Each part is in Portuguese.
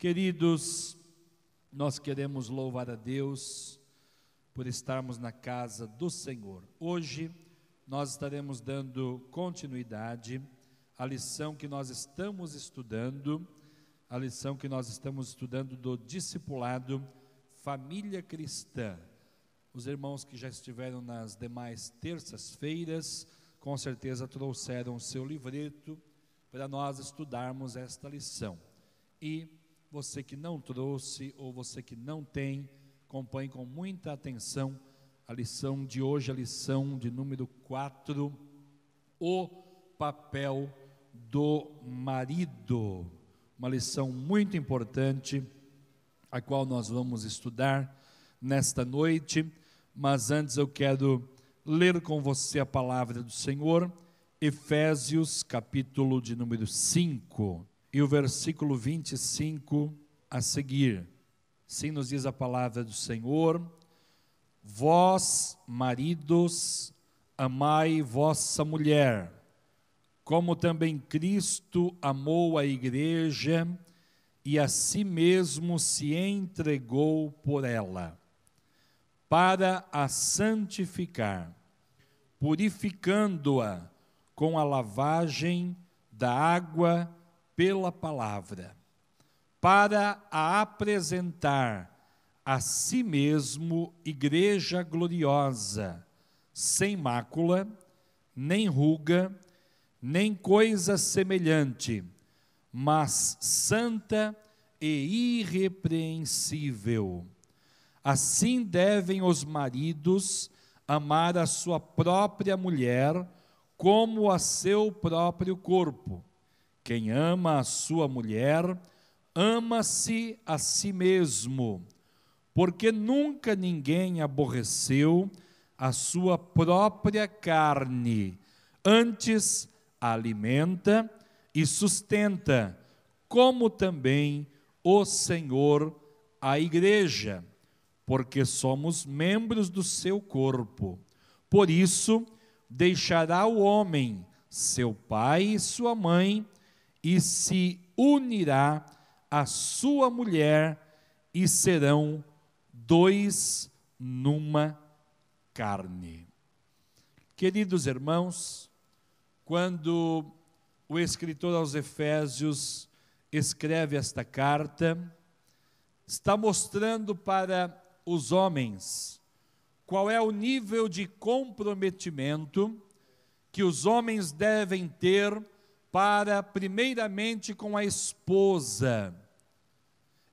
Queridos, nós queremos louvar a Deus por estarmos na casa do Senhor. Hoje nós estaremos dando continuidade à lição que nós estamos estudando, do discipulado Família Cristã. Os irmãos que já estiveram nas demais terças-feiras, com certeza trouxeram o seu livreto para nós estudarmos esta lição. E você que não trouxe, ou você que não tem, acompanhe com muita atenção a lição de hoje, a lição de número 4, o papel do marido. Uma lição muito importante, a qual nós vamos estudar nesta noite, mas antes eu quero ler com você a palavra do Senhor, Efésios, capítulo de número 5, e o versículo 25 a seguir. Assim nos diz a palavra do Senhor: vós, maridos, amai vossa mulher, como também Cristo amou a igreja e a si mesmo se entregou por ela, para a santificar, purificando-a com a lavagem da água pela palavra, para a apresentar a si mesmo igreja gloriosa, sem mácula, nem ruga, nem coisa semelhante, mas santa e irrepreensível. Assim devem os maridos amar a sua própria mulher como a seu próprio corpo. Quem ama a sua mulher, ama-se a si mesmo, porque nunca ninguém aborreceu a sua própria carne, antes a alimenta e sustenta, como também o Senhor a igreja, porque somos membros do seu corpo. Por isso, deixará o homem seu pai e sua mãe, e se unirá à sua mulher, e serão dois numa carne. Queridos irmãos, quando o escritor aos Efésios escreve esta carta, está mostrando para os homens qual é o nível de comprometimento que os homens devem ter para, primeiramente, com a esposa,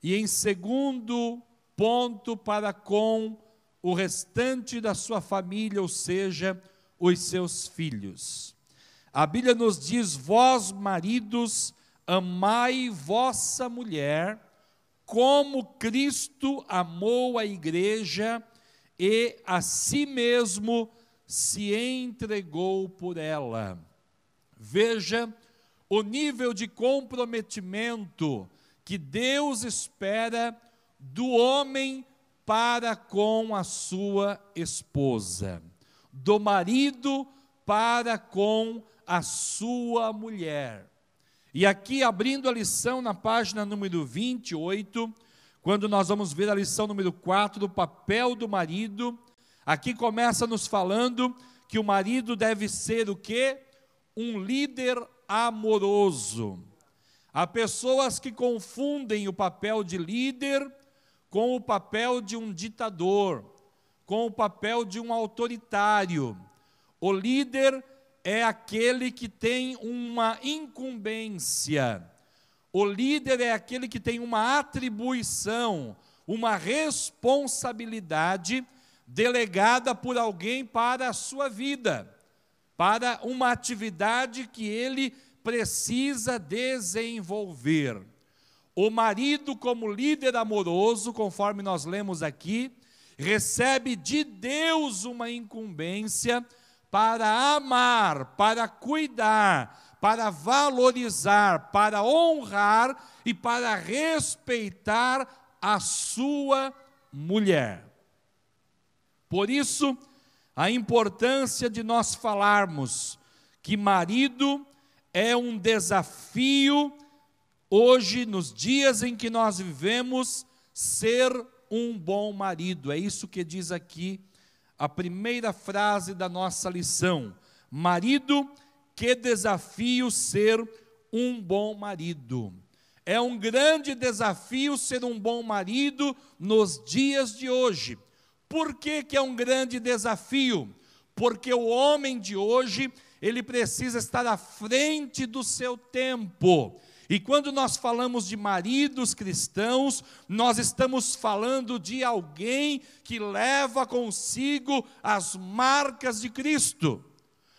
e em segundo ponto, para com o restante da sua família, ou seja, os seus filhos. A Bíblia nos diz: vós, maridos, amai vossa mulher, como Cristo amou a igreja e a si mesmo se entregou por ela. Veja o nível de comprometimento que Deus espera do homem para com a sua esposa, do marido para com a sua mulher. E aqui, abrindo a lição na página número 28, quando nós vamos ver a lição número 4, do papel do marido, aqui começa nos falando que o marido deve ser o quê? Um líder amoroso. Há pessoas que confundem o papel de líder com o papel de um ditador, com o papel de um autoritário. O líder é aquele que tem uma incumbência. O líder é aquele que tem uma atribuição, uma responsabilidade delegada por alguém para a sua vida, para uma atividade que ele precisa desenvolver. O marido, como líder amoroso, conforme nós lemos aqui, recebe de Deus uma incumbência para amar, para cuidar, para valorizar, para honrar e para respeitar a sua mulher. Por isso, a importância de nós falarmos que marido é um desafio hoje, nos dias em que nós vivemos, ser um bom marido. É isso que diz aqui a primeira frase da nossa lição. Marido, que desafio ser um bom marido. É um grande desafio ser um bom marido nos dias de hoje. Por que que é um grande desafio? Porque o homem de hoje, ele precisa estar à frente do seu tempo. E quando nós falamos de maridos cristãos, nós estamos falando de alguém que leva consigo as marcas de Cristo.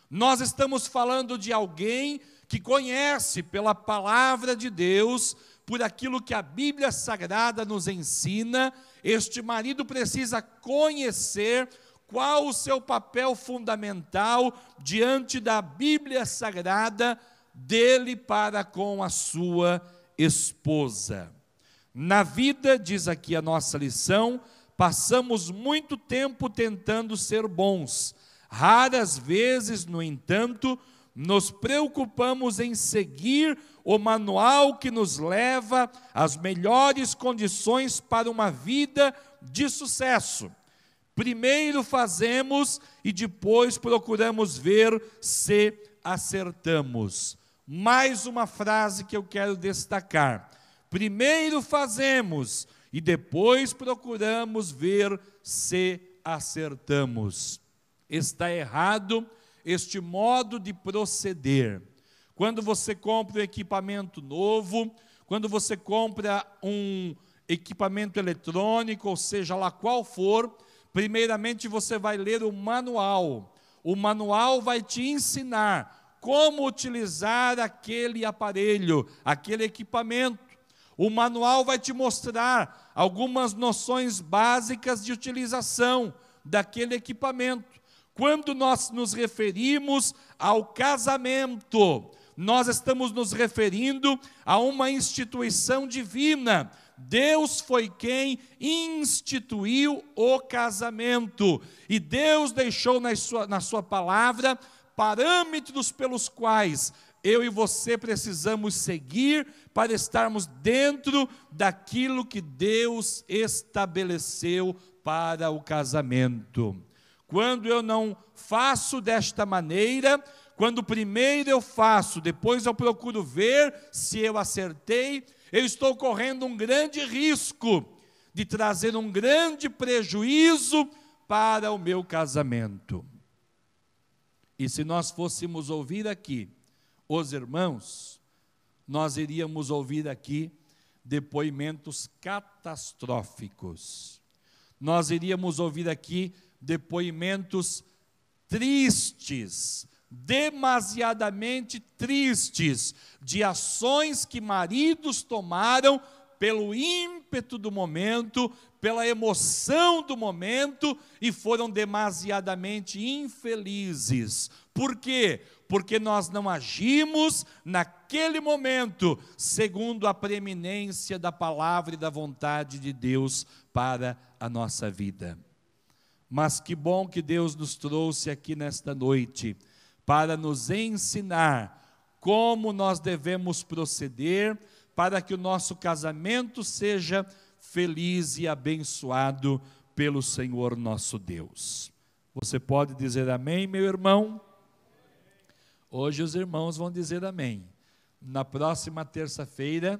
Nós estamos falando de alguém que conhece pela palavra de Deus, por aquilo que a Bíblia Sagrada nos ensina. Este marido precisa conhecer qual o seu papel fundamental diante da Bíblia Sagrada dele para com a sua esposa. Na vida, diz aqui a nossa lição, passamos muito tempo tentando ser bons. Raras vezes, no entanto, nos preocupamos em seguir o manual que nos leva às melhores condições para uma vida de sucesso. Primeiro fazemos e depois procuramos ver se acertamos. Mais uma frase que eu quero destacar. Primeiro fazemos e depois procuramos ver se acertamos. Está errado este modo de proceder. Quando você compra um equipamento novo, quando você compra um equipamento eletrônico, ou seja lá qual for, primeiramente você vai ler o manual. O manual vai te ensinar como utilizar aquele aparelho, aquele equipamento. O manual vai te mostrar algumas noções básicas de utilização daquele equipamento. Quando nós nos referimos ao casamento, nós estamos nos referindo a uma instituição divina. Deus foi quem instituiu o casamento. E Deus deixou na sua palavra parâmetros pelos quais eu e você precisamos seguir para estarmos dentro daquilo que Deus estabeleceu para o casamento. Quando eu não faço desta maneira, quando primeiro eu faço, depois eu procuro ver se eu acertei, eu estou correndo um grande risco de trazer um grande prejuízo para o meu casamento. E se nós fôssemos ouvir aqui os irmãos, nós iríamos ouvir aqui depoimentos catastróficos. Nós iríamos ouvir aqui depoimentos tristes, demasiadamente tristes, de ações que maridos tomaram pelo ímpeto do momento, pela emoção do momento, e foram demasiadamente infelizes. Por quê? Porque nós não agimos naquele momento segundo a preeminência da palavra e da vontade de Deus para a nossa vida. Mas que bom que Deus nos trouxe aqui nesta noite para nos ensinar como nós devemos proceder para que o nosso casamento seja feliz e abençoado pelo Senhor nosso Deus. Você pode dizer amém, meu irmão? Hoje os irmãos vão dizer amém. Na próxima terça-feira,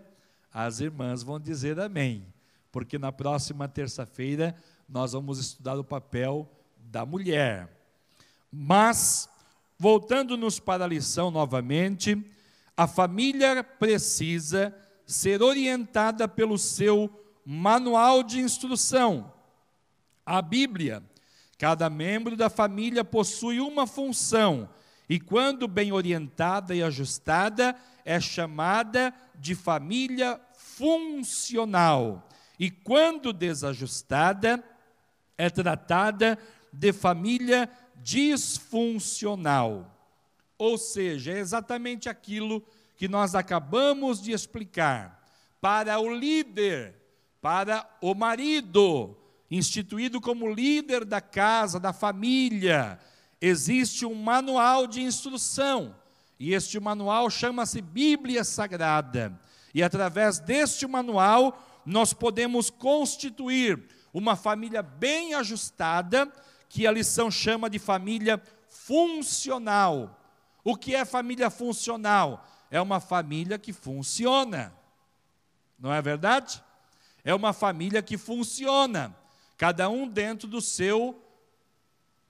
as irmãs vão dizer amém, porque na próxima terça-feira nós vamos estudar o papel da mulher. Mas, voltando-nos para a lição novamente, a família precisa ser orientada pelo seu manual de instrução. A Bíblia, cada membro da família possui uma função, e quando bem orientada e ajustada, é chamada de família funcional. E quando desajustada, é tratada de família disfuncional. Ou seja, é exatamente aquilo que nós acabamos de explicar. Para o líder, para o marido, instituído como líder da casa, da família, existe um manual de instrução. E este manual chama-se Bíblia Sagrada. E através deste manual, nós podemos constituir uma família bem ajustada, que a lição chama de família funcional. O que é família funcional? É uma família que funciona. Não é verdade? É uma família que funciona. Cada um dentro do seu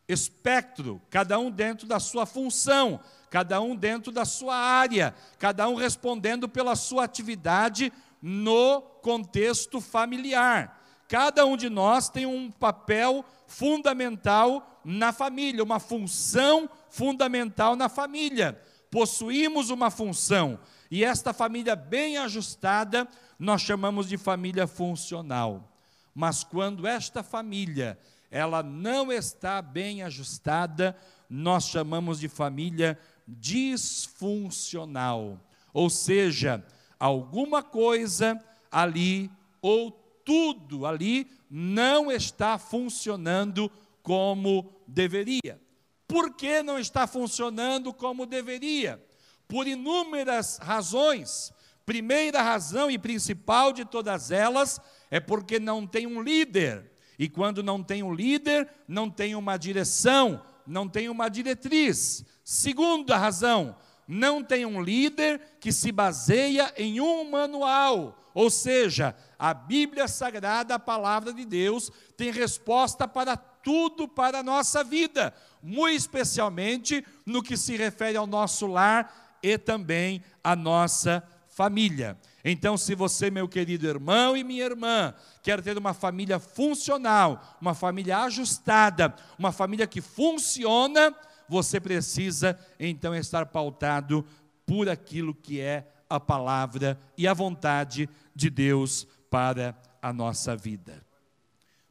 espectro, cada um dentro da sua função, cada um dentro da sua área, cada um respondendo pela sua atividade no contexto familiar. Cada um de nós tem um papel fundamental na família, uma função fundamental na família. Possuímos uma função, e esta família bem ajustada, nós chamamos de família funcional. Mas quando esta família, ela não está bem ajustada, nós chamamos de família disfuncional. Ou seja, alguma coisa ali, ou tudo ali, não está funcionando como deveria. Por que não está funcionando como deveria? Por inúmeras razões. Primeira razão e principal de todas elas é porque não tem um líder. E quando não tem um líder, não tem uma direção, não tem uma diretriz. Segunda razão, não tem um líder que se baseia em um manual. Ou seja, a Bíblia Sagrada, a Palavra de Deus, tem resposta para tudo para a nossa vida, muito especialmente no que se refere ao nosso lar e também à nossa família. Então, se você, meu querido irmão e minha irmã, quer ter uma família funcional, uma família ajustada, uma família que funciona, você precisa, então, estar pautado por aquilo que é a palavra e a vontade de Deus para a nossa vida.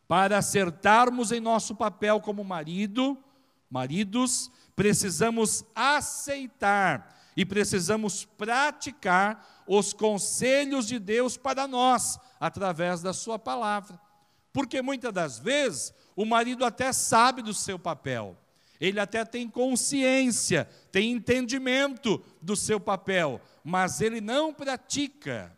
Para acertarmos em nosso papel como maridos, precisamos aceitar e precisamos praticar os conselhos de Deus para nós, através da sua palavra. Porque muitas das vezes, o marido até sabe do seu papel, ele até tem consciência, tem entendimento do seu papel, mas ele não pratica.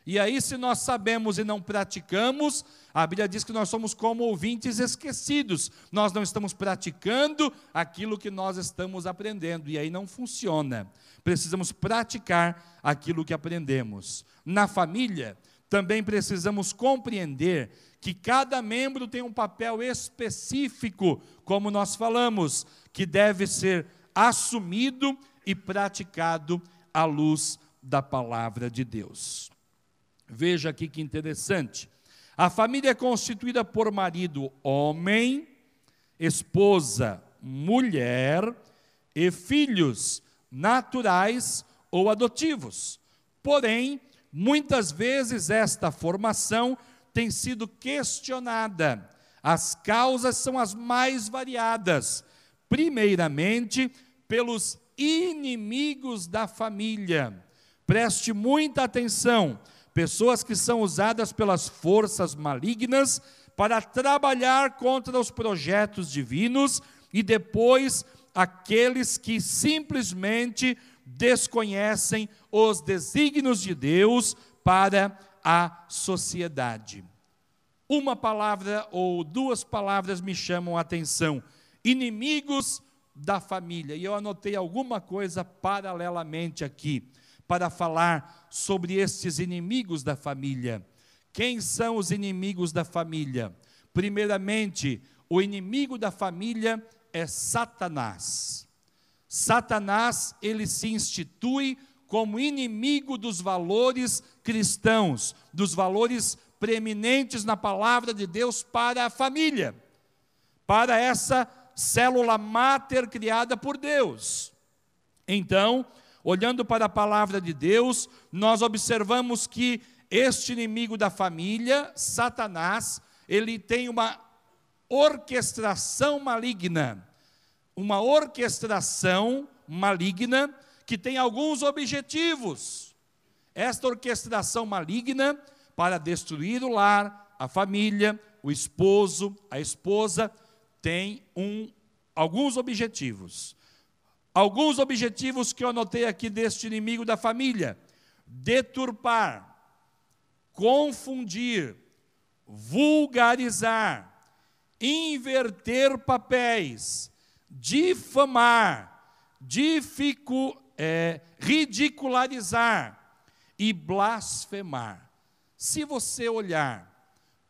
E aí, se nós sabemos e não praticamos, a Bíblia diz que nós somos como ouvintes esquecidos. Nós não estamos praticando aquilo que nós estamos aprendendo, e aí não funciona. Precisamos praticar aquilo que aprendemos. Na família, também precisamos compreender que cada membro tem um papel específico, como nós falamos, que deve ser assumido e praticado à luz da palavra de Deus. Veja aqui que interessante. A família é constituída por marido, homem, esposa, mulher e filhos naturais ou adotivos. Porém, muitas vezes esta formação tem sido questionada. As causas são as mais variadas. Primeiramente, pelos inimigos da família. Preste muita atenção. Pessoas que são usadas pelas forças malignas para trabalhar contra os projetos divinos, e depois aqueles que simplesmente desconhecem os desígnios de Deus para a sociedade. Uma palavra ou duas palavras me chamam a atenção: inimigos da família. E eu anotei alguma coisa paralelamente aqui, para falar sobre estes inimigos da família. Quem são os inimigos da família? Primeiramente, o inimigo da família é Satanás. Satanás, ele se institui como inimigo dos valores cristãos, dos valores preeminentes na palavra de Deus para a família, para essa célula máter criada por Deus. Então, olhando para a palavra de Deus, nós observamos que este inimigo da família, Satanás, ele tem uma orquestração maligna. Uma orquestração maligna que tem alguns objetivos. Esta orquestração maligna, para destruir o lar, a família, o esposo, a esposa, tem alguns objetivos. Alguns objetivos que eu anotei aqui deste inimigo da família: deturpar, confundir, vulgarizar, inverter papéis, difamar, ridicularizar e blasfemar. Se você olhar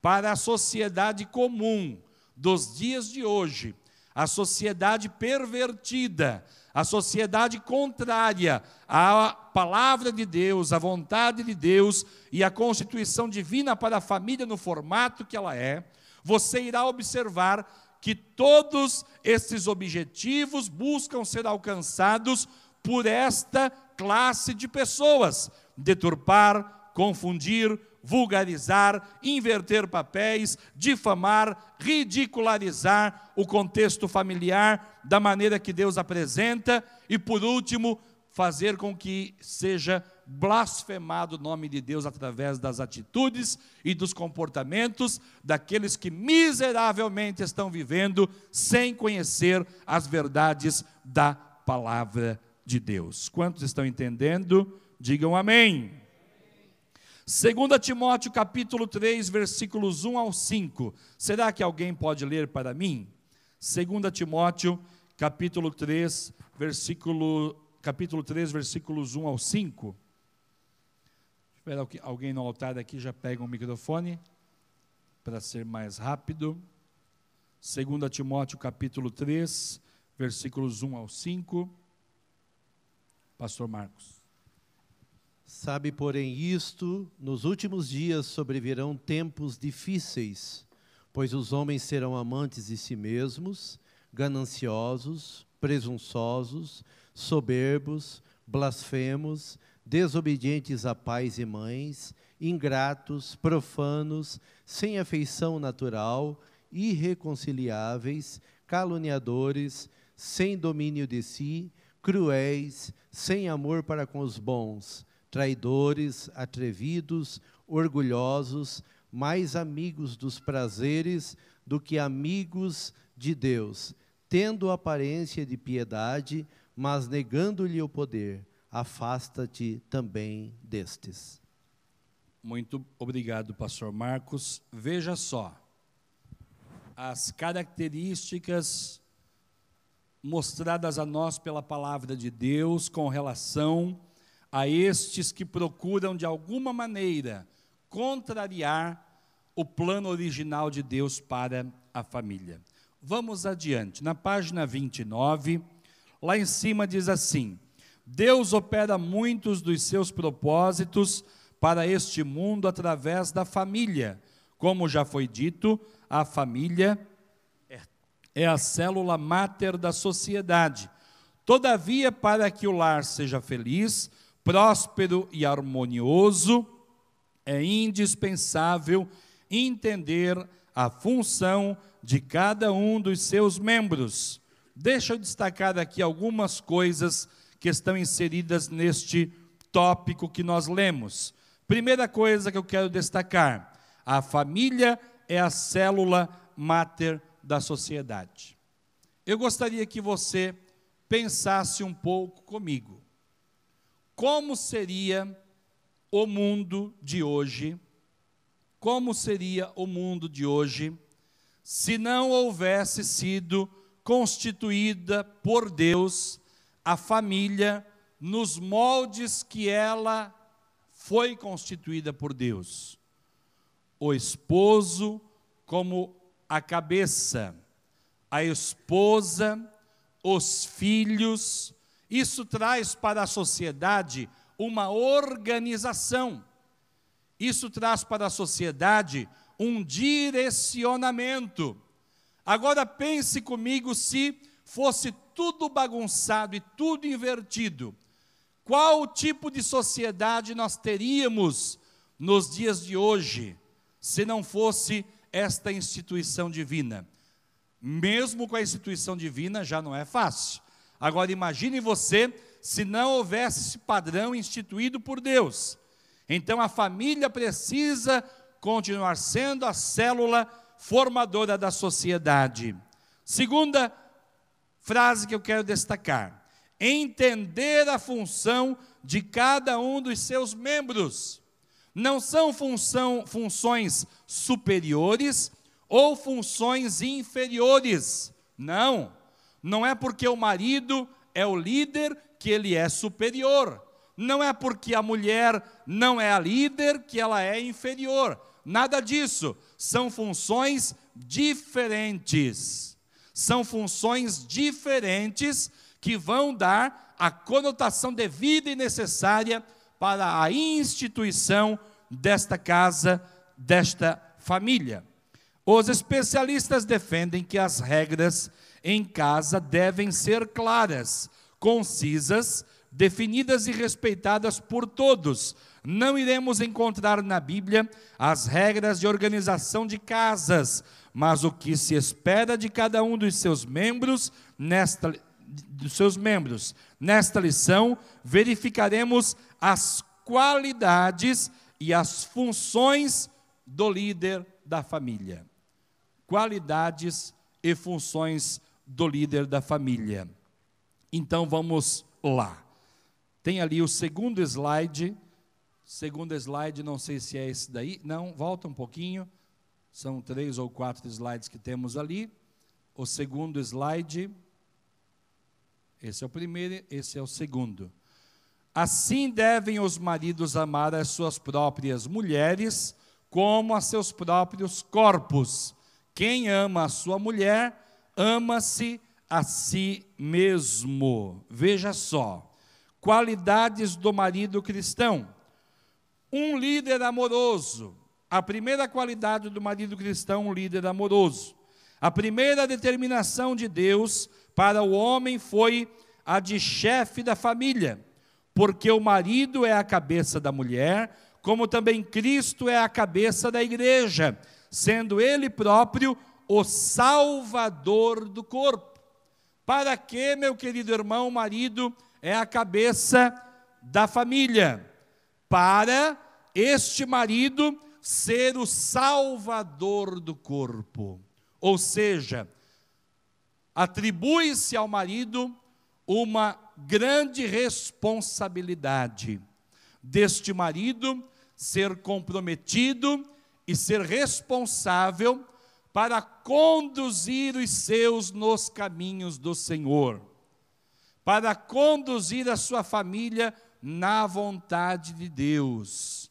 para a sociedade comum dos dias de hoje, a sociedade pervertida, a sociedade contrária à palavra de Deus, à vontade de Deus e à constituição divina para a família no formato que ela é, você irá observar que todos esses objetivos buscam ser alcançados por esta classe de pessoas: deturpar, confundir, vulgarizar, inverter papéis, difamar, ridicularizar o contexto familiar da maneira que Deus apresenta e, por último, fazer com que seja blasfemado o nome de Deus através das atitudes e dos comportamentos daqueles que miseravelmente estão vivendo sem conhecer as verdades da palavra de Deus. Quantos estão entendendo? Digam amém. 2 Timóteo capítulo 3, versículos 1 ao 5. Será que alguém pode ler para mim? 2 Timóteo capítulo 3, versículos 1 ao 5. Espera que alguém no altar aqui já pega um microfone para ser mais rápido. 2 Timóteo capítulo 3, versículos 1 ao 5. Pastor Marcos. Sabe, porém, isto, nos últimos dias sobrevirão tempos difíceis, pois os homens serão amantes de si mesmos, gananciosos, presunçosos, soberbos, blasfemos, desobedientes a pais e mães, ingratos, profanos, sem afeição natural, irreconciliáveis, caluniadores, sem domínio de si, cruéis, sem amor para com os bons, traidores, atrevidos, orgulhosos, mais amigos dos prazeres do que amigos de Deus, tendo aparência de piedade, mas negando-lhe o poder. Afasta-te também destes. Muito obrigado, pastor Marcos. Veja só, as características mostradas a nós pela palavra de Deus com relação a estes que procuram de alguma maneira contrariar o plano original de Deus para a família. Vamos adiante, na página 29, lá em cima diz assim: Deus opera muitos dos seus propósitos para este mundo através da família. Como já foi dito, a família é a célula máter da sociedade. Todavia, para que o lar seja feliz, próspero e harmonioso, é indispensável entender a função de cada um dos seus membros. Deixa eu destacar aqui algumas coisas que estão inseridas neste tópico que nós lemos. Primeira coisa que eu quero destacar: a família é a célula máter da sociedade. Eu gostaria que você pensasse um pouco comigo. Como seria o mundo de hoje? Como seria o mundo de hoje se não houvesse sido constituída por Deus a família nos moldes que ela foi constituída por Deus? O esposo como a cabeça, a esposa, os filhos. Isso traz para a sociedade uma organização. Isso traz para a sociedade um direcionamento. Agora pense comigo, se fosse tudo bagunçado e tudo invertido, qual tipo de sociedade nós teríamos nos dias de hoje, se não fosse esta instituição divina? Mesmo com a instituição divina já não é fácil. Agora imagine você se não houvesse esse padrão instituído por Deus. Então a família precisa continuar sendo a célula formadora da sociedade. Segunda frase que eu quero destacar: entender a função de cada um dos seus membros. Não são funções superiores ou funções inferiores. Não. Não é porque o marido é o líder que ele é superior. Não é porque a mulher não é a líder que ela é inferior. Nada disso. São funções diferentes. São funções diferentes que vão dar a conotação devida e necessária para a instituição desta casa, desta família. Os especialistas defendem que as regras em casa devem ser claras, concisas, definidas e respeitadas por todos. Não iremos encontrar na Bíblia as regras de organização de casas, mas o que se espera de cada um dos seus membros nesta lição, verificaremos as qualidades e as funções do líder da família. Qualidades e funções do líder da família. Então vamos lá. Tem ali o segundo slide. Segundo slide, não sei se é esse daí. Não, volta um pouquinho. São 3 ou 4 slides que temos ali. O segundo slide. Esse é o primeiro, esse é o segundo. Assim devem os maridos amar as suas próprias mulheres como a seus próprios corpos. Quem ama a sua mulher, ama-se a si mesmo. Veja só, qualidades do marido cristão. Um líder amoroso. A primeira qualidade do marido cristão, um líder amoroso. A primeira determinação de Deus para o homem foi a de chefe da família, porque o marido é a cabeça da mulher, como também Cristo é a cabeça da igreja, sendo ele próprio o salvador do corpo. Para que, meu querido irmão, o marido é a cabeça da família? Para este marido ser o salvador do corpo. Ou seja, atribui-se ao marido uma grande responsabilidade deste marido ser comprometido e ser responsável para conduzir os seus nos caminhos do Senhor, para conduzir a sua família na vontade de Deus,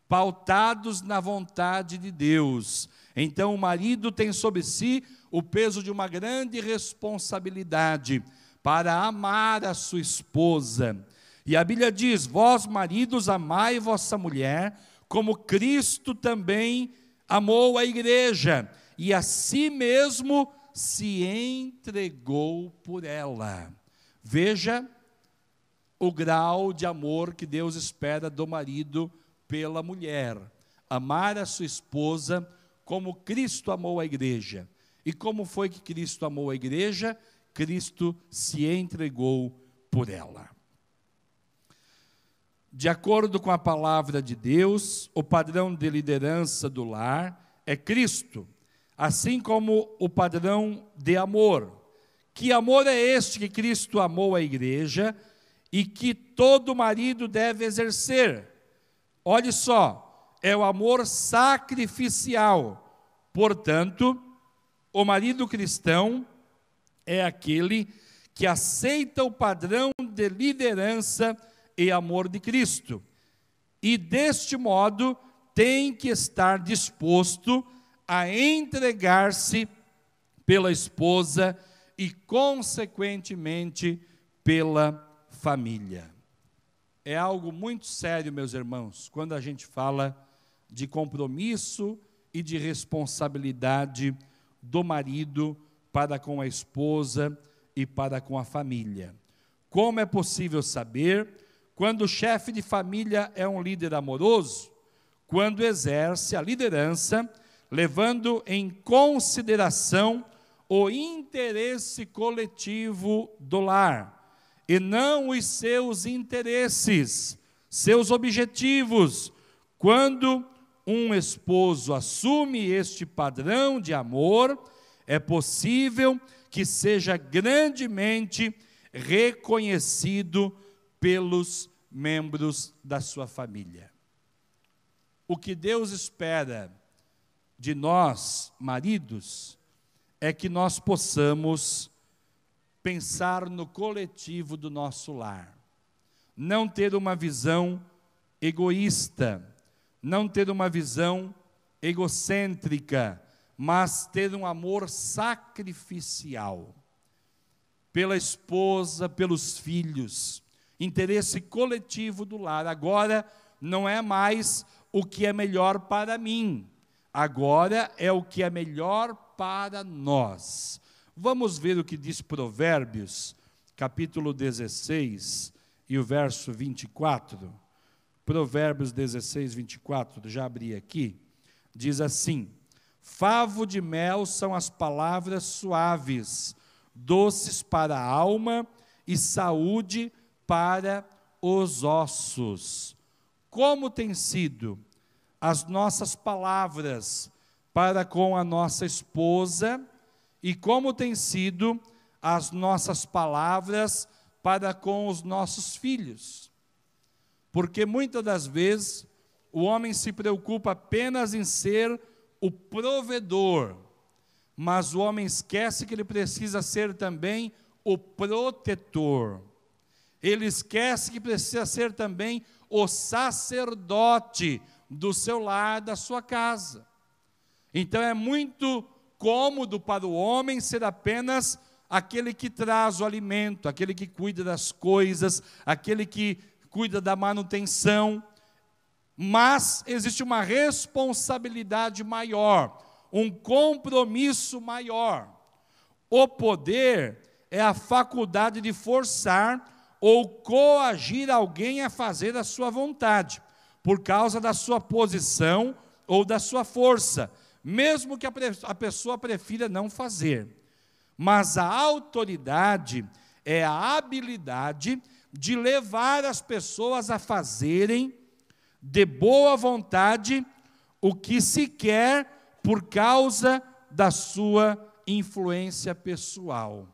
pautados na vontade de Deus. Então o marido tem sobre si o peso de uma grande responsabilidade para amar a sua esposa. E a Bíblia diz: vós maridos amai vossa mulher, como Cristo também amou a igreja, e a si mesmo se entregou por ela. Veja o grau de amor que Deus espera do marido pela mulher. Amar a sua esposa como Cristo amou a igreja. E como foi que Cristo amou a igreja? Cristo se entregou por ela. De acordo com a palavra de Deus, o padrão de liderança do lar é Cristo, assim como o padrão de amor. Que amor é este que Cristo amou a igreja e que todo marido deve exercer? Olhe só, é o amor sacrificial. Portanto, o marido cristão é aquele que aceita o padrão de liderança e amor de Cristo. E deste modo tem que estar disposto a entregar-se pela esposa e, consequentemente, pela família. É algo muito sério, meus irmãos, quando a gente fala de compromisso e de responsabilidade do marido para com a esposa e para com a família. Como é possível saber quando o chefe de família é um líder amoroso? Quando exerce a liderança, levando em consideração o interesse coletivo do lar, e não os seus interesses, seus objetivos. Quando um esposo assume este padrão de amor, é possível que seja grandemente reconhecido pelos membros da sua família. O que Deus espera de nós, maridos, é que nós possamos pensar no coletivo do nosso lar. Não ter uma visão egoísta, não ter uma visão egocêntrica, mas ter um amor sacrificial pela esposa, pelos filhos, interesse coletivo do lar. Agora não é mais o que é melhor para mim, agora é o que é melhor para nós. Vamos ver o que diz Provérbios, capítulo 16 e o verso 24. Provérbios 16, 24, já abri aqui, diz assim: favo de mel são as palavras suaves, doces para a alma e saúde para os ossos. Como tem sido as nossas palavras para com a nossa esposa e como tem sido as nossas palavras para com os nossos filhos? Porque muitas das vezes o homem se preocupa apenas em ser o provedor, mas o homem esquece que ele precisa ser também o protetor. Ele esquece que precisa ser também o sacerdote do seu lar, da sua casa. Então é muito cômodo para o homem ser apenas aquele que traz o alimento, aquele que cuida das coisas, aquele que cuida da manutenção, mas existe uma responsabilidade maior, um compromisso maior. O poder é a faculdade de forçar ou coagir alguém a fazer a sua vontade, por causa da sua posição ou da sua força, mesmo que a pessoa prefira não fazer. Mas a autoridade é a habilidade de levar as pessoas a fazerem de boa vontade o que se quer por causa da sua influência pessoal.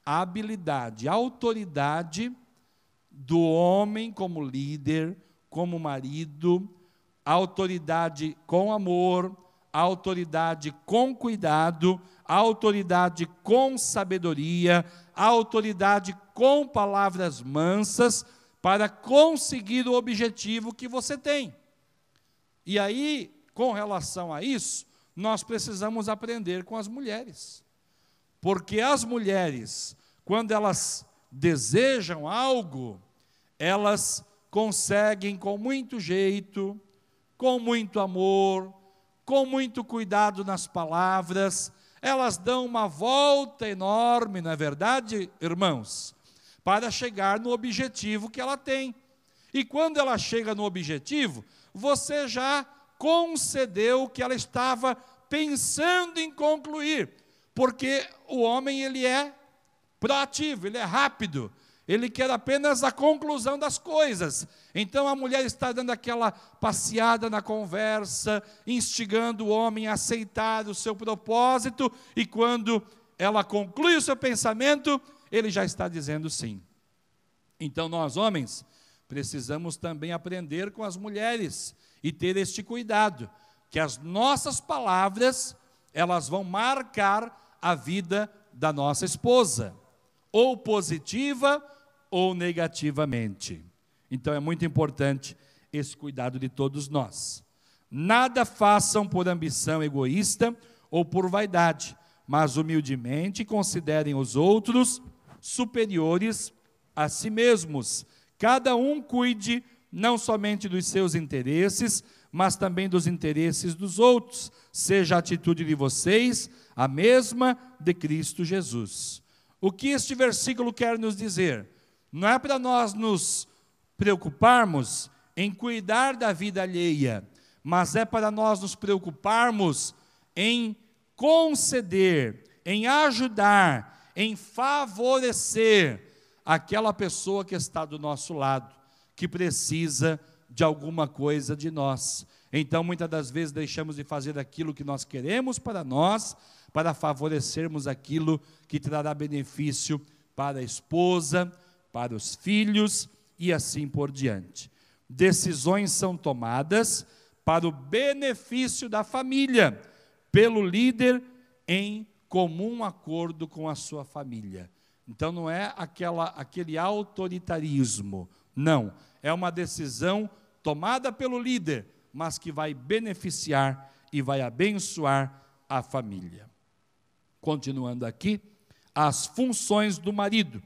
A habilidade, a autoridade do homem como líder, como marido, a autoridade com amor, a autoridade com cuidado, a autoridade com sabedoria, a autoridade com palavras mansas, para conseguir o objetivo que você tem. E aí, com relação a isso, nós precisamos aprender com as mulheres. Porque as mulheres, quando elas desejam algo, elas conseguem com muito jeito, com muito amor, com muito cuidado nas palavras, elas dão uma volta enorme, não é verdade, irmãos? Para chegar no objetivo que ela tem. E quando ela chega no objetivo, você já concedeu o que ela estava pensando em concluir, porque o homem ele é proativo, ele é rápido, ele quer apenas a conclusão das coisas. Então a mulher está dando aquela passeada na conversa, instigando o homem a aceitar o seu propósito, e quando ela conclui o seu pensamento, ele já está dizendo sim. Então nós, homens, precisamos também aprender com as mulheres e ter este cuidado, que as nossas palavras, elas vão marcar a vida da nossa esposa, ou positiva ou negativamente. Então é muito importante esse cuidado de todos nós. Nada façam por ambição egoísta ou por vaidade, mas humildemente considerem os outros superiores a si mesmos. Cada um cuide não somente dos seus interesses, mas também dos interesses dos outros. Seja a atitude de vocês a mesma de Cristo Jesus. O que este versículo quer nos dizer? Não é para nós nos preocuparmos em cuidar da vida alheia, mas é para nós nos preocuparmos em conceder, em ajudar, em favorecer aquela pessoa que está do nosso lado, que precisa de alguma coisa de nós. Então, muitas das vezes, deixamos de fazer aquilo que nós queremos para nós, para favorecermos aquilo que trará benefício para a esposa, para os filhos e assim por diante. Decisões são tomadas para o benefício da família, pelo líder em comum acordo com a sua família. Então não é aquele autoritarismo, não. É uma decisão tomada pelo líder, mas que vai beneficiar e vai abençoar a família. Continuando aqui, as funções do marido.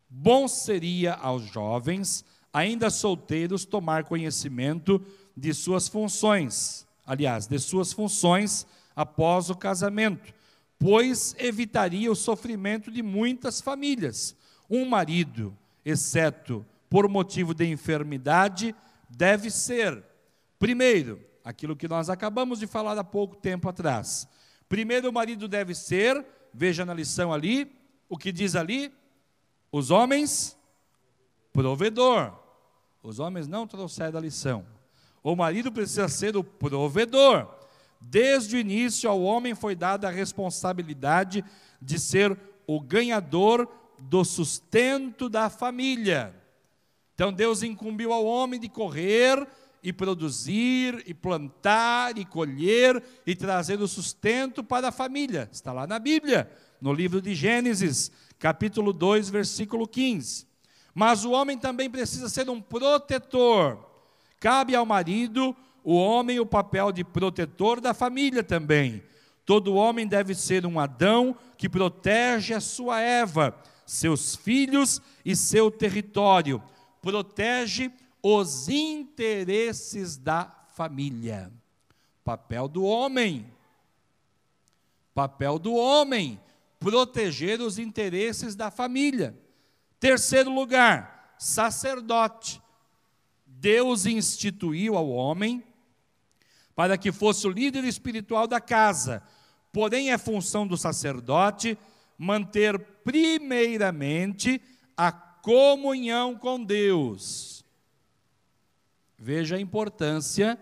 Bom seria aos jovens, ainda solteiros, tomar conhecimento de suas funções, após o casamento, pois evitaria o sofrimento de muitas famílias. Um marido, exceto por motivo de enfermidade, deve ser, primeiro, aquilo que nós acabamos de falar há pouco tempo atrás. Primeiro, o marido deve ser, veja na lição ali, o que diz ali, os homens, provedor. Os homens não trouxeram a lição. O marido precisa ser o provedor. Desde o início ao homem foi dada a responsabilidade de ser o ganhador do sustento da família. Então Deus incumbiu ao homem de correr e produzir, e plantar, e colher, e trazer o sustento para a família. Está lá na Bíblia, no livro de Gênesis, capítulo 2, versículo 15. Mas o homem também precisa ser um protetor. Cabe ao marido, o homem, o papel de protetor da família também. Todo homem deve ser um Adão que protege a sua Eva, seus filhos e seu território. Protege os interesses da família. Papel do homem. Papel do homem, proteger os interesses da família. Terceiro lugar, sacerdote. Deus instituiu ao homem para que fosse o líder espiritual da casa. Porém, é função do sacerdote manter primeiramente a comunhão com Deus. Veja a importância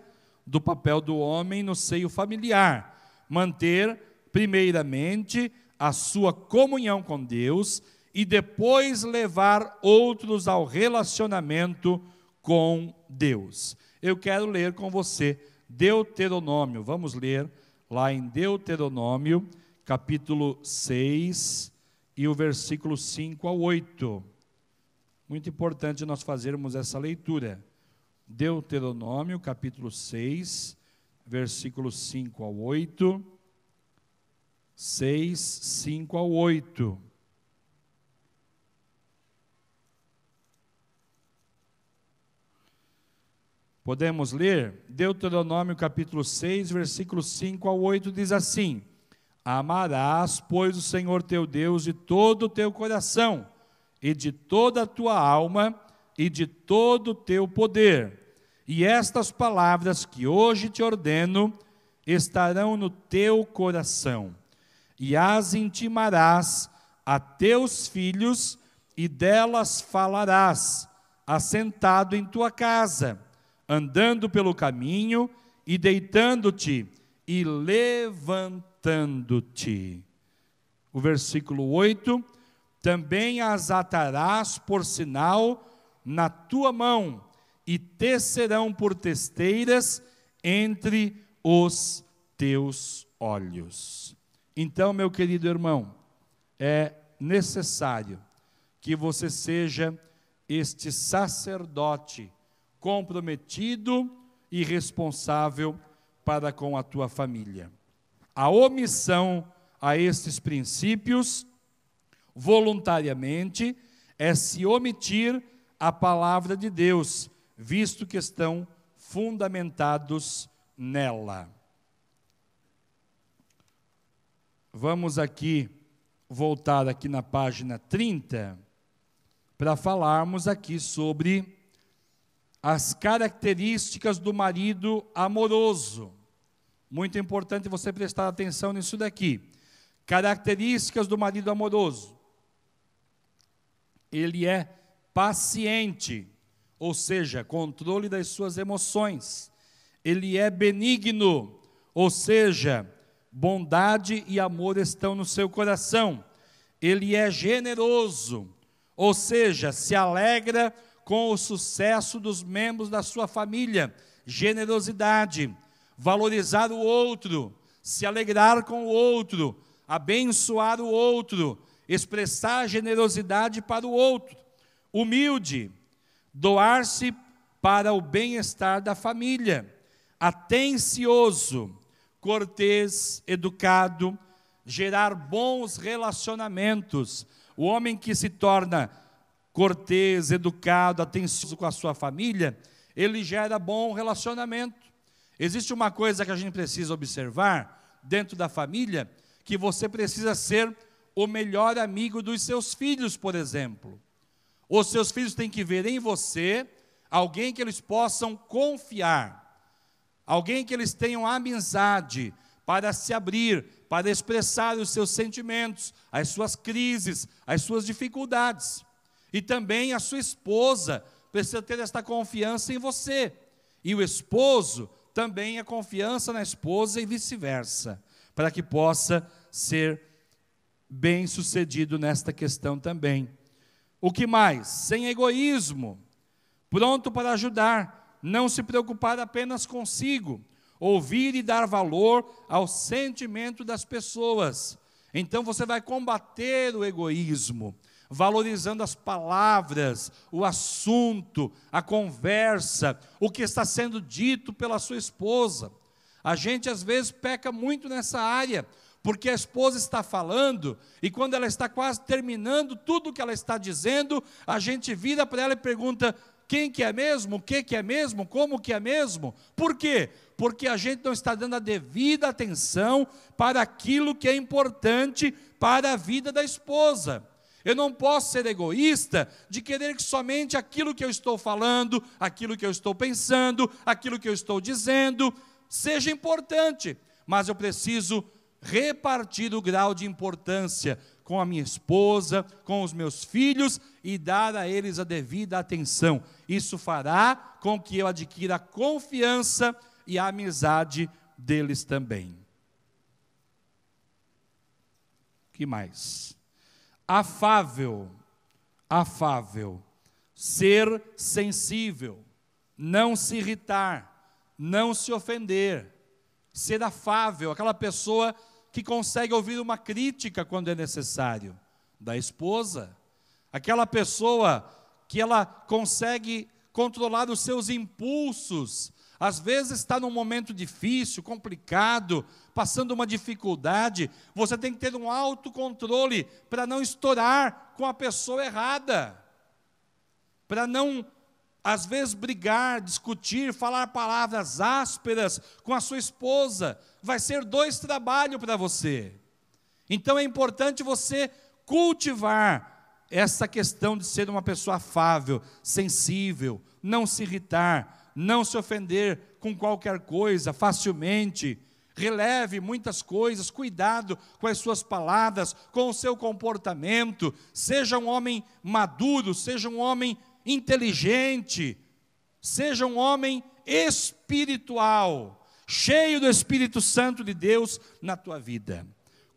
do papel do homem no seio familiar. Manter primeiramente a sua comunhão com Deus e depois levar outros ao relacionamento com Deus. Eu quero ler com você Deuteronômio. Vamos ler lá em Deuteronômio, capítulo 6 e o versículo 5 ao 8. Muito importante nós fazermos essa leitura. Deuteronômio, capítulo 6, versículo 5 ao 8. 6, 5 ao 8. Podemos ler? Deuteronômio capítulo 6, versículos 5 ao 8, diz assim: Amarás, pois, o Senhor teu Deus de todo o teu coração, e de toda a tua alma, e de todo o teu poder. E estas palavras que hoje te ordeno, estarão no teu coração, e as intimarás a teus filhos, e delas falarás, assentado em tua casa, andando pelo caminho, e deitando-te, e levantando-te. O versículo 8, também as atarás por sinal na tua mão, e te serão por testeiras entre os teus olhos. Então, meu querido irmão, é necessário que você seja este sacerdote comprometido e responsável para com a tua família. A omissão a estes princípios, voluntariamente, é se omitir a palavra de Deus, visto que estão fundamentados nela. Vamos aqui, voltar aqui na página 30, para falarmos aqui sobre as características do marido amoroso. Muito importante você prestar atenção nisso daqui. Características do marido amoroso. Ele é paciente, ou seja, controle das suas emoções. Ele é benigno, ou seja, bondade e amor estão no seu coração. Ele é generoso, ou seja, se alegra com o sucesso dos membros da sua família. Generosidade, valorizar o outro, se alegrar com o outro, abençoar o outro, expressar generosidade para o outro. Humilde, doar-se para o bem-estar da família. Atencioso, cortês, educado, gerar bons relacionamentos. O homem que se torna cortês, educado, atencioso com a sua família, ele gera bom relacionamento. Existe uma coisa que a gente precisa observar dentro da família, que você precisa ser o melhor amigo dos seus filhos, por exemplo. Os seus filhos têm que ver em você alguém que eles possam confiar, alguém que eles tenham amizade para se abrir, para expressar os seus sentimentos, as suas crises, as suas dificuldades. E também a sua esposa precisa ter esta confiança em você. E o esposo também a confiança na esposa e vice-versa, para que possa ser bem-sucedido nesta questão também. O que mais? Sem egoísmo, pronto para ajudar, não se preocupar apenas consigo, ouvir e dar valor ao sentimento das pessoas. Então você vai combater o egoísmo, valorizando as palavras, o assunto, a conversa, o que está sendo dito pela sua esposa. A gente às vezes peca muito nessa área, porque a esposa está falando, e quando ela está quase terminando tudo o que ela está dizendo, a gente vira para ela e pergunta: quem que é mesmo? O que é mesmo? Como que é mesmo? Por quê? Porque a gente não está dando a devida atenção para aquilo que é importante para a vida da esposa. Eu não posso ser egoísta de querer que somente aquilo que eu estou falando, aquilo que eu estou pensando, aquilo que eu estou dizendo, seja importante, mas eu preciso repartir o grau de importância com a minha esposa, com os meus filhos e dar a eles a devida atenção. Isso fará com que eu adquira a confiança e a amizade deles também. O que mais? Afável, ser sensível, não se irritar, não se ofender, ser afável, aquela pessoa que consegue ouvir uma crítica quando é necessário, da esposa, aquela pessoa que ela consegue controlar os seus impulsos, às vezes está num momento difícil, complicado, passando uma dificuldade, você tem que ter um autocontrole para não estourar com a pessoa errada, para não, às vezes, brigar, discutir, falar palavras ásperas com a sua esposa. Vai ser 2 trabalhos para você. Então é importante você cultivar essa questão de ser uma pessoa afável, sensível, não se irritar, não se ofender com qualquer coisa facilmente, releve muitas coisas, cuidado com as suas palavras, com o seu comportamento, seja um homem maduro, seja um homem inteligente, seja um homem espiritual, cheio do Espírito Santo de Deus na tua vida.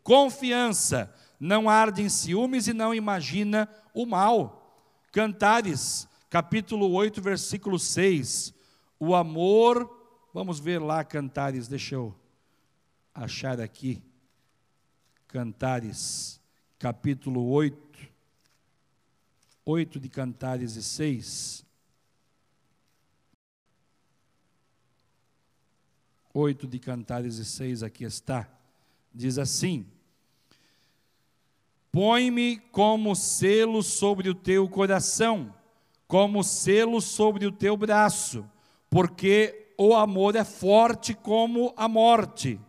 Confiança, não arde em ciúmes e não imagina o mal. Cantares, capítulo 8, versículo 6. O amor, vamos ver lá Cantares, deixa eu achar aqui. Cantares, capítulo 8 de Cantares e 6. 8 de Cantares e 6, aqui está. Diz assim: põe-me como selo sobre o teu coração, como selo sobre o teu braço, porque o amor é forte como a morte,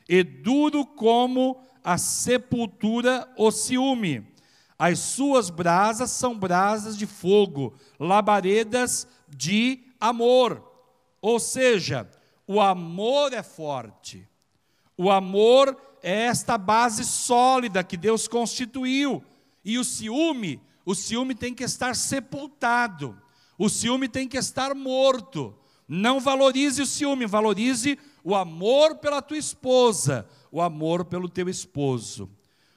e duro como a sepultura o ciúme. As suas brasas são brasas de fogo, labaredas de amor. Ou seja, o amor é forte. O amor é esta base sólida que Deus constituiu. E o ciúme tem que estar sepultado. O ciúme tem que estar morto. Não valorize o ciúme, valorize o amor pela tua esposa, o amor pelo teu esposo.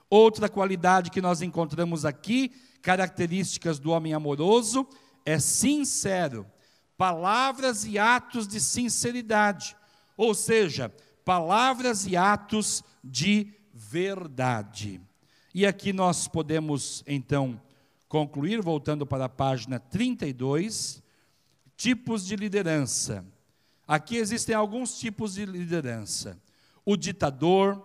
Outra qualidade que nós encontramos aqui, características do homem amoroso é sincero, palavras e atos de sinceridade, ou seja, palavras e atos de verdade. E aqui nós podemos, então, concluir, voltando para a página 32, tipos de liderança. Aqui existem alguns tipos de liderança: o ditador,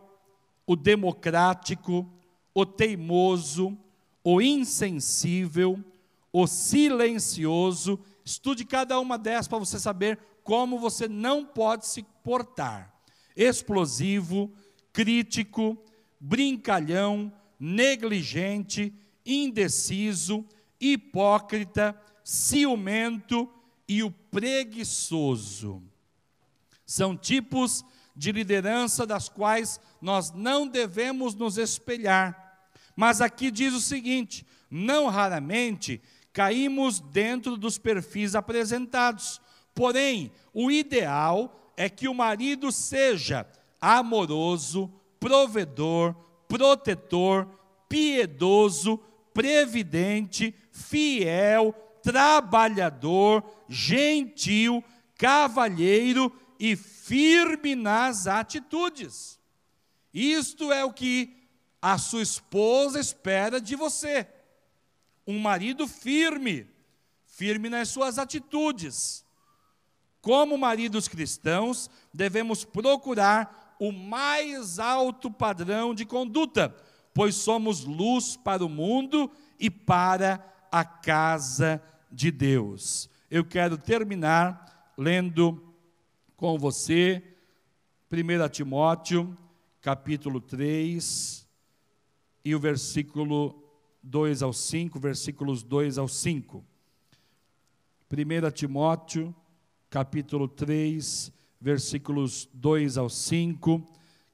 o democrático, o teimoso, o insensível, o silencioso. Estude cada uma dessas para você saber como você não pode se portar. Explosivo, crítico, brincalhão, negligente, indeciso, hipócrita, ciumento e o preguiçoso. São tipos de liderança das quais nós não devemos nos espelhar. Mas aqui diz o seguinte: não raramente caímos dentro dos perfis apresentados. Porém, o ideal é que o marido seja amoroso, provedor, protetor, piedoso, previdente, fiel, trabalhador, gentil, cavalheiro e firme nas atitudes. Isto é o que a sua esposa espera de você. Um marido firme, firme nas suas atitudes. Como maridos cristãos, devemos procurar o mais alto padrão de conduta, pois somos luz para o mundo e para a casa de Deus. Eu quero terminar lendo com você 1 Timóteo, capítulo 3, e o versículo 2 ao 5, versículos 2 ao 5. 1 Timóteo, capítulo 3, versículos 2 ao 5,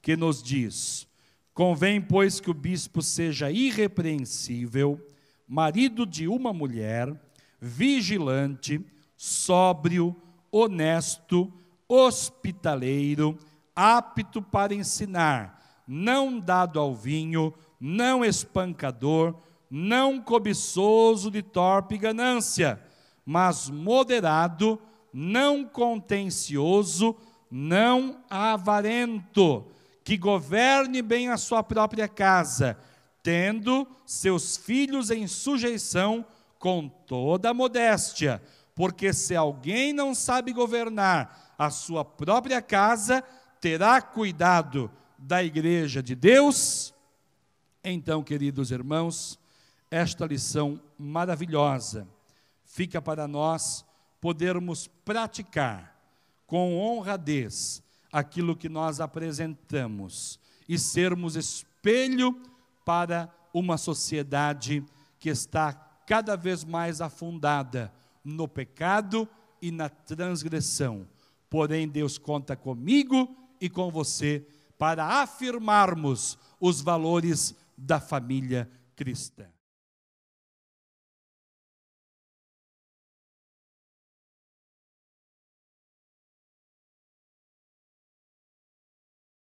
que nos diz: convém, pois, que o bispo seja irrepreensível, marido de uma mulher, vigilante, sóbrio, honesto, hospitaleiro, apto para ensinar, não dado ao vinho, não espancador, não cobiçoso de torpe ganância, mas moderado, não contencioso, não avarento, que governe bem a sua própria casa, tendo seus filhos em sujeição com toda a modéstia, porque se alguém não sabe governar a sua própria casa, terá cuidado da igreja de Deus? Então, queridos irmãos, esta lição maravilhosa fica para nós podermos praticar com honradez aquilo que nós apresentamos e sermos espelho para uma sociedade que está cada vez mais afundada no pecado e na transgressão. Porém, Deus conta comigo e com você para afirmarmos os valores da família cristã.